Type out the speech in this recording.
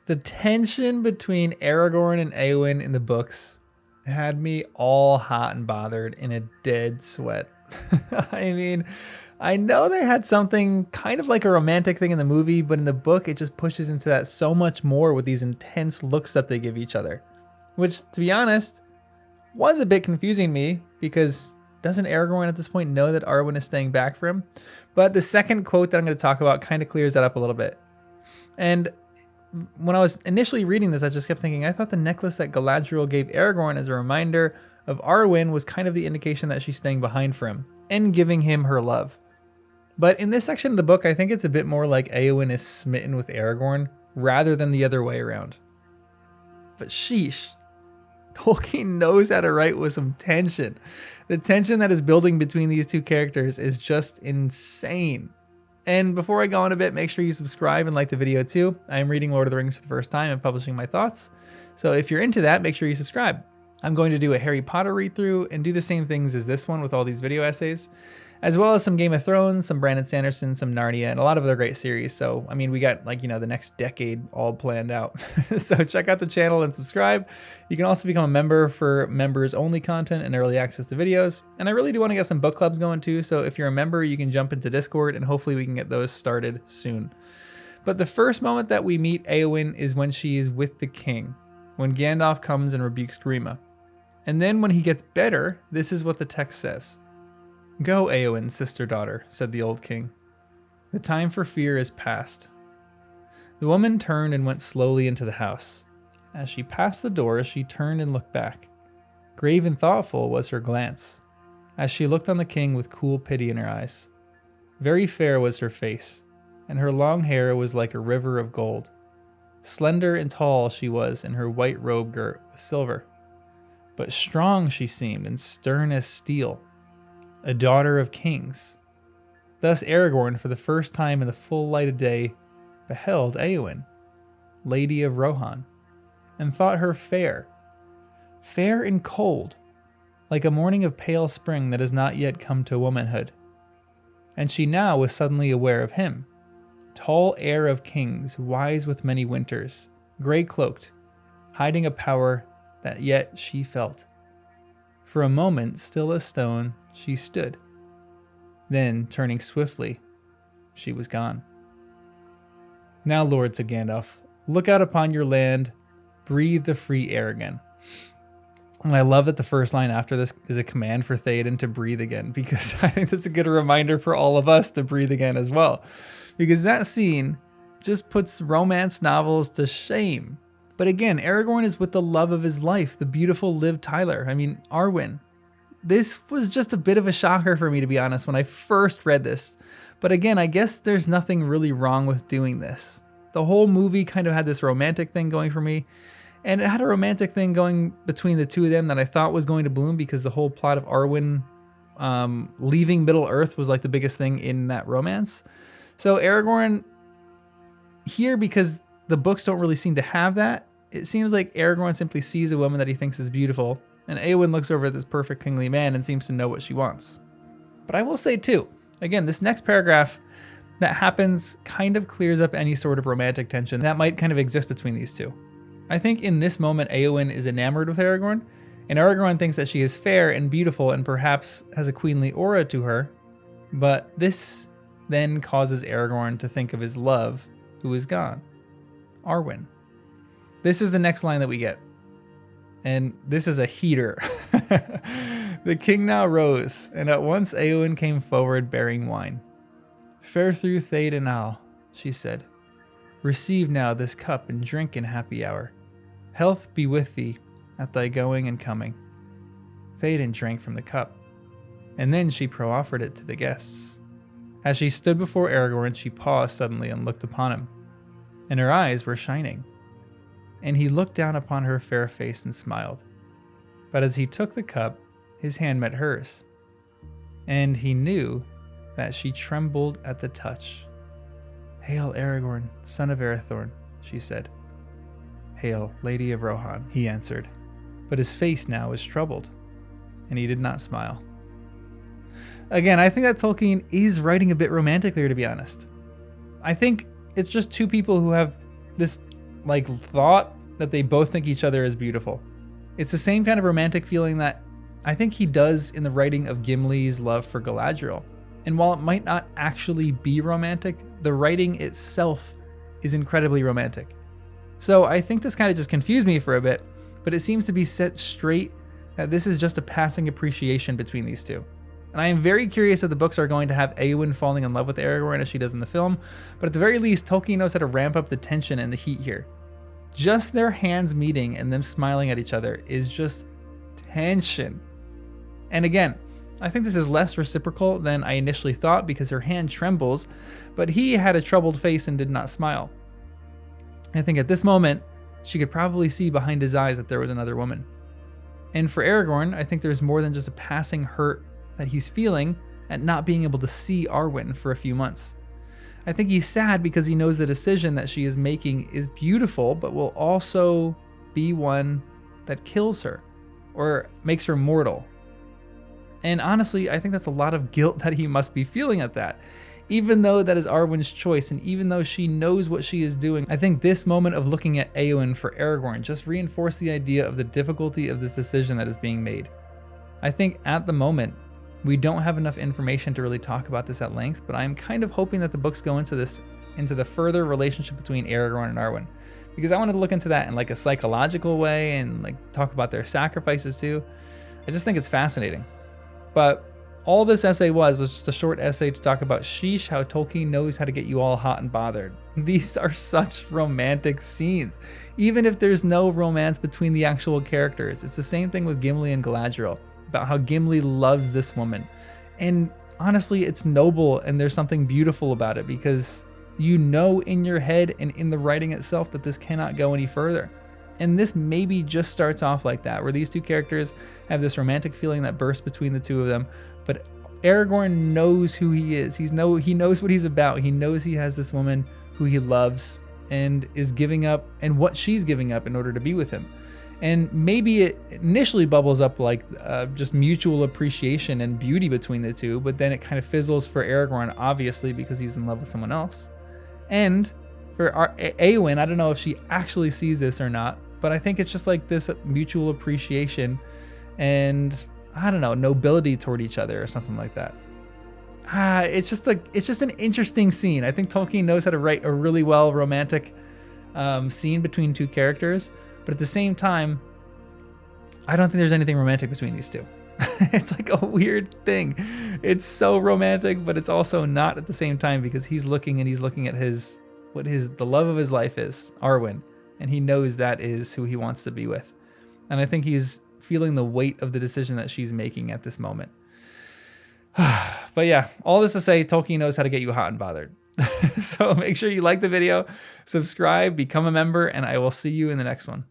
The tension between Aragorn and Éowyn in the books had me all hot and bothered in a dead sweat. I mean, I know they had something kind of like a romantic thing in the movie, but in the book, it just pushes into that so much more with these intense looks that they give each other. Which, to be honest, was a bit confusing to me because doesn't Aragorn at this point know that Arwen is staying back for him? But the second quote that I'm going to talk about kind of clears that up a little bit. And when I was initially reading this, I just kept thinking, I thought the necklace that Galadriel gave Aragorn as a reminder of Arwen was kind of the indication that she's staying behind for him and giving him her love. But in this section of the book, I think it's a bit more like Éowyn is smitten with Aragorn rather than the other way around. But sheesh, Tolkien knows how to write with some tension. The tension that is building between these two characters is just insane. And before I go on a bit, make sure you subscribe and like the video too. I am reading Lord of the Rings for the first time and publishing my thoughts. So if you're into that, make sure you subscribe. I'm going to do a Harry Potter read through and do the same things as this one with all these video essays, as well as some Game of Thrones, some Brandon Sanderson, some Narnia, and a lot of other great series. So, I mean, we got the next decade all planned out. So check out the channel and subscribe. You can also become a member for members only content and early access to videos. And I really do want to get some book clubs going too. So if you're a member, you can jump into Discord and hopefully we can get those started soon. But the first moment that we meet Éowyn is when she is with the king, when Gandalf comes and rebukes Grima. And then when he gets better, this is what the text says. "Go, Éowyn, sister-daughter," said the old king. "The time for fear is past." The woman turned and went slowly into the house. As she passed the door, she turned and looked back. Grave and thoughtful was her glance, as she looked on the king with cool pity in her eyes. Very fair was her face, and her long hair was like a river of gold. Slender and tall she was in her white robe girt with silver. But strong she seemed and stern as steel. A daughter of kings. Thus Aragorn, for the first time in the full light of day, beheld Éowyn, lady of Rohan, and thought her fair, fair and cold, like a morning of pale spring that has not yet come to womanhood. And she now was suddenly aware of him, tall heir of kings, wise with many winters, grey-cloaked, hiding a power that yet she felt. For a moment, still as stone, she stood. Then, turning swiftly, she was gone. "Now, Lord," said Gandalf, "look out upon your land, breathe the free air again." And I love that the first line after this is a command for Theoden to breathe again, because I think that's a good reminder for all of us to breathe again as well. Because that scene just puts romance novels to shame. But again, Aragorn is with the love of his life, the beautiful Liv Tyler. I mean, Arwen. This was just a bit of a shocker for me, to be honest, when I first read this. But again, I guess there's nothing really wrong with doing this. The whole movie kind of had this romantic thing going for me. And it had a romantic thing going between the two of them that I thought was going to bloom because the whole plot of Arwen leaving Middle-earth was like the biggest thing in that romance. So Aragorn here, because the books don't really seem to have that, it seems like Aragorn simply sees a woman that he thinks is beautiful, and Éowyn looks over at this perfect kingly man and seems to know what she wants. But I will say too, again, this next paragraph that happens kind of clears up any sort of romantic tension that might kind of exist between these two. I think in this moment, Éowyn is enamored with Aragorn, and Aragorn thinks that she is fair and beautiful and perhaps has a queenly aura to her, but this then causes Aragorn to think of his love, who is gone, Arwen. This is the next line that we get, and this is a heater. The king now rose, and at once Éowyn came forward bearing wine. "Fare through Theoden all," she said. "Receive now this cup and drink in happy hour. Health be with thee at thy going and coming." Theoden drank from the cup, and then she proffered it to the guests. As she stood before Aragorn, she paused suddenly and looked upon him, and her eyes were shining. And he looked down upon her fair face and smiled. But as he took the cup, his hand met hers, and he knew that she trembled at the touch. "Hail, Aragorn, son of Arathorn," she said. "Hail, Lady of Rohan," he answered, but his face now was troubled, and he did not smile. Again, I think that Tolkien is writing a bit romantic there, to be honest. I think it's just two people who have this like thought that they both think each other is beautiful. It's the same kind of romantic feeling that I think he does in the writing of Gimli's love for Galadriel. And while it might not actually be romantic, the writing itself is incredibly romantic. So I think this kind of just confused me for a bit, but it seems to be set straight that this is just a passing appreciation between these two. And I am very curious if the books are going to have Éowyn falling in love with Aragorn as she does in the film, but at the very least, Tolkien knows how to ramp up the tension and the heat here. Just their hands meeting and them smiling at each other is just tension. And again, I think this is less reciprocal than I initially thought because her hand trembles, but he had a troubled face and did not smile. I think at this moment, she could probably see behind his eyes that there was another woman. And for Aragorn, I think there's more than just a passing hurt that he's feeling at not being able to see Arwen for a few months. I think he's sad because he knows the decision that she is making is beautiful, but will also be one that kills her or makes her mortal. And honestly, I think that's a lot of guilt that he must be feeling at that. Even though that is Arwen's choice, and even though she knows what she is doing, I think this moment of looking at Éowyn for Aragorn just reinforced the idea of the difficulty of this decision that is being made. I think at the moment, we don't have enough information to really talk about this at length, but I'm kind of hoping that the books go into the further relationship between Aragorn and Arwen, because I wanted to look into that in like a psychological way and like talk about their sacrifices too. I just think it's fascinating. But all this essay was just a short essay to talk about sheesh, how Tolkien knows how to get you all hot and bothered. These are such romantic scenes. Even if there's no romance between the actual characters, it's the same thing with Gimli and Galadriel, about how Gimli loves this woman. And honestly, it's noble and there's something beautiful about it because you know in your head and in the writing itself that this cannot go any further. And this maybe just starts off like that, where these two characters have this romantic feeling that bursts between the two of them. But Aragorn knows who he is. He knows what he's about. He knows he has this woman who he loves and is giving up, and what she's giving up in order to be with him. And maybe it initially bubbles up like just mutual appreciation and beauty between the two, but then it kind of fizzles for Aragorn, obviously, because he's in love with someone else. And for Éowyn, I don't know if she actually sees this or not, but I think it's just like this mutual appreciation and, I don't know, nobility toward each other or something like that. It's just an interesting scene. I think Tolkien knows how to write a really well romantic scene between two characters, but at the same time, I don't think there's anything romantic between these two. It's like a weird thing. It's so romantic, but it's also not at the same time because he's looking at the love of his life is, Arwen, and he knows that is who he wants to be with. And I think he's feeling the weight of the decision that she's making at this moment. But yeah, all this to say, Tolkien knows how to get you hot and bothered. So make sure you like the video, subscribe, become a member, and I will see you in the next one.